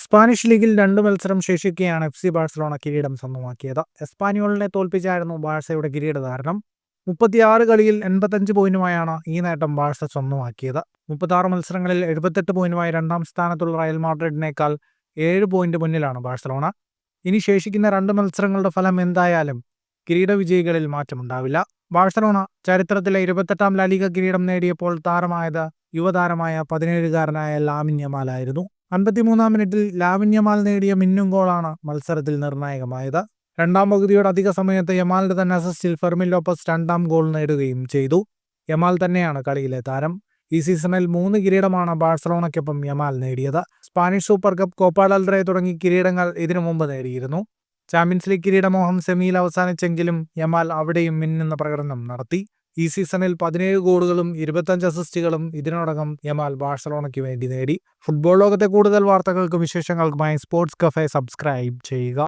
Spanish ലീഗിൽ 2 മത്സരം ശേഷിക്കെയാണ് FC Barcelona കിരീടം സ്വന്തമാക്കിയത്. എസ്പാനിയോളിനെ തോൽപ്പിച്ചായിരുന്നു ബാഴ്സയുടെ കിരീടധാരണം. 36 കളിയിൽ 85 പോയിന്റുമായാണ് ഈ നേട്ടം ബാഴ്സ സ്വന്തമാക്കിയത്. 36 മത്സരങ്ങളിൽ 78 പോയിന്റുമായി രണ്ടാം സ്ഥാനത്തുള്ള റയൽ മാഡ്രിഡിനേക്കാൾ 7 പോയിന്റ് മുന്നിലാണ് ബാഴ്സലോണ. ഇനി ശേഷിക്കുന്ന 2 മത്സരങ്ങളുടെ ഫലം എന്തായാലും കിരീട വിജയികളിൽ മാറ്റമുണ്ടാവില്ല. ബാഴ്സലോണ ചരിത്രത്തിലെ 28ാം ലാലിഗ കിരീടം നേടിയപ്പോൾ താരമായത് യുവതാരമായ 17-കാരനായ ലാമിൻ യമാലായിരുന്നു. 53-ാം മിനിറ്റിൽ ലാമിൻ യമാൽ നേടിയ മിന്നും ഗോളാണ് മത്സരത്തിൽ നിർണായകമായത്. രണ്ടാം പകുതിയുടെ അധിക സമയത്ത് യമാലിന്റെ തന്നെ അസിസ്റ്റിൽ ഫെർമിൻ ലോപ്പസ് 2ാം ഗോൾ നേടുകയും ചെയ്തു. യമാൽ തന്നെയാണ് കളിയിലെ താരം. ഈ സീസണിൽ 3 കിരീടമാണ് ബാഴ്സലോണയ്ക്കൊപ്പം യമാൽ നേടിയത്. Spanish super cup, Copa del Rey തുടങ്ങി കിരീടങ്ങൾ ഇതിനു മുമ്പ് നേടിയിരുന്നു. ചാമ്പ്യൻസ് ലീഗ് കിരീടമോഹം സെമിയിൽ അവസാനിച്ചെങ്കിലും യമാൽ അവിടെയും മിന്നുന്ന പ്രകടനം നടത്തി. ഈ സീസണിൽ 17 ഗോളുകളും 25 അസിസ്റ്റുകളും ഇതിനോടകം യമാൽ ബാഴ്സലോണയ്ക്ക് വേണ്ടി നേടി. ഫുട്ബോൾ ലോകത്തെ കൂടുതൽ വാർത്തകൾക്കും വിശേഷങ്ങൾക്കുമായി സ്പോർട്സ് കഫേ സബ്സ്ക്രൈബ് ചെയ്യുക.